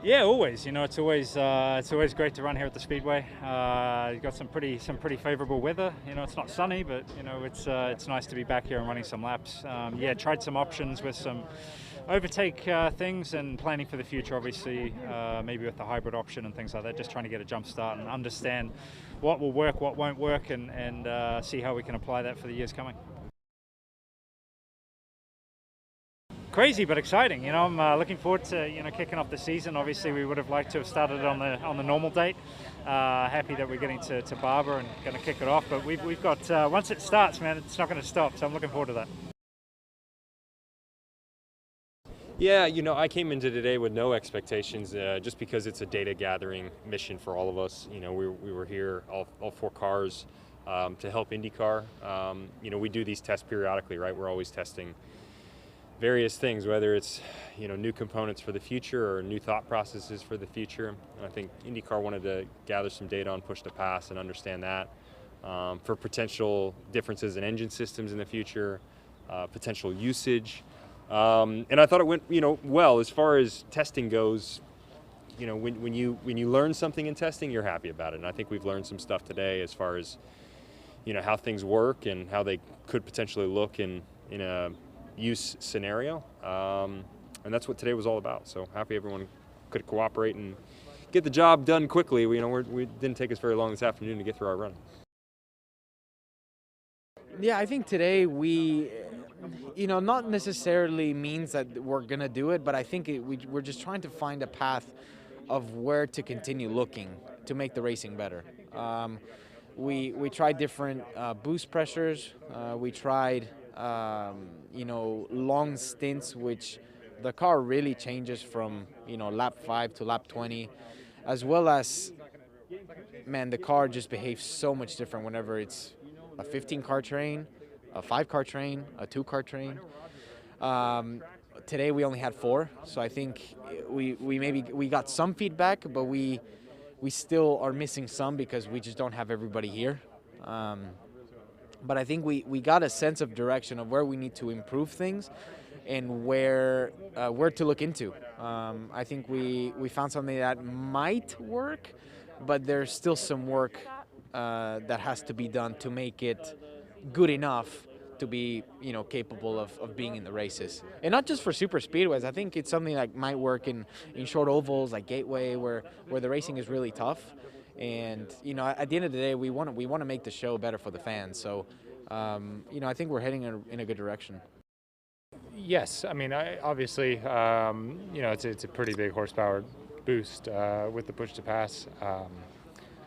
Yeah, always. You know, it's always great to run here at the Speedway. You've got some pretty favorable weather. You know, it's not sunny, but you know, it's nice to be back here and running some laps. Yeah, tried some options with some overtake things and planning for the future. Obviously, maybe with the hybrid option and things like that. Just trying to get a jump start and understand what will work, what won't work, and see how we can apply that for the years coming. Crazy but exciting. You know, I'm looking forward to kicking off the season. Obviously, we would have liked to have started on the normal date. Happy that we're getting to Barber and going to kick it off. But we've got once it starts, man, it's not going to stop. So I'm looking forward to that. Yeah, you know, I came into today with no expectations, just because it's a data gathering mission for all of us. You know, we were here, all four cars, to help INDYCAR. You know, we do these tests periodically, right? We're always testing various things, whether it's new components for the future or new thought processes for the future. And I think INDYCAR wanted to gather some data on push to pass and understand that for potential differences in engine systems in the future, potential usage. And I thought it went well as far as testing goes. You know, when you learn something in testing, you're happy about it. And I think we've learned some stuff today as far as how things work and how they could potentially look in a use scenario, and that's what today was all about. So happy everyone could cooperate and get the job done quickly. We didn't take us very long this afternoon to get through our run. Yeah, I think today we, not necessarily means that we're gonna do it, but I think we're just trying to find a path of where to continue looking to make the racing better. We tried different boost pressures. We tried long stints, which the car really changes from lap 5 to lap 20, as well as, man, the car just behaves so much different whenever it's a 15-car train, a 5-car train, a 2-car train. Today we only had 4, so I think we got some feedback, but we still are missing some because we just don't have everybody here. But I think we got a sense of direction of where we need to improve things and where to look into. I think we found something that might work, but there's still some work that has to be done to make it good enough to be capable of being in the races. And not just for super speedways. I think it's something that might work in short ovals like Gateway, where the racing is really tough. And at the end of the day, we want to make the show better for the fans. So, I think we're heading in a good direction. Yes, I mean, obviously, it's a pretty big horsepower boost with the push to pass.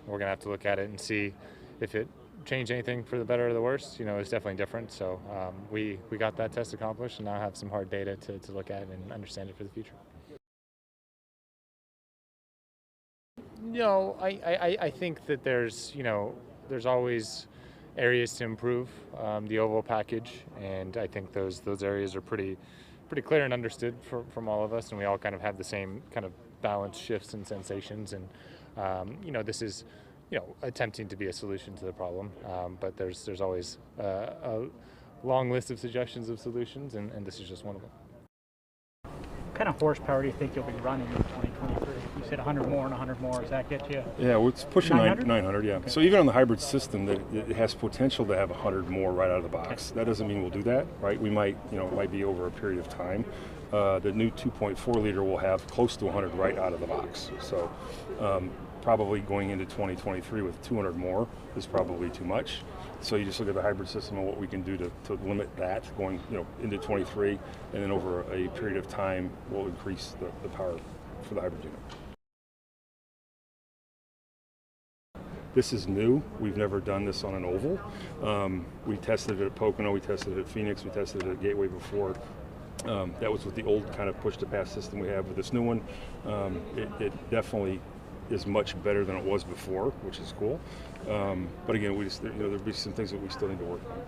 We're gonna have to look at it and see if it changed anything for the better or the worse. It's definitely different. So we got that test accomplished, and now have some hard data to look at and understand it for the future. I think that there's always areas to improve the oval package, and I think those areas are pretty clear and understood from all of us, and we all kind of have the same kind of balance shifts and sensations, and this is attempting to be a solution to the problem, but there's always a long list of suggestions of solutions, and this is just one of them. What kind of horsepower do you think you'll be running in 2023? You said 100 more and 100 more. Does that get you? Yeah, well, it's pushing 900, yeah. Okay. So even on the hybrid system, it has potential to have 100 more right out of the box. Okay. That doesn't mean we'll do that, right? We might, it might be over a period of time. The new 2.4 liter will have close to 100 right out of the box. So probably going into 2023 with 200 more is probably too much. So you just look at the hybrid system and what we can do to limit that going into 23, and then over a period of time we'll increase the power for the hybrid unit. This is new. We've never done this on an oval. We tested it at Pocono, we tested it at Phoenix, we tested it at Gateway before. That was with the old kind of push-to-pass system we have. With this new one, it definitely is much better than it was before, which is cool. But again, there'll be some things that we still need to work on.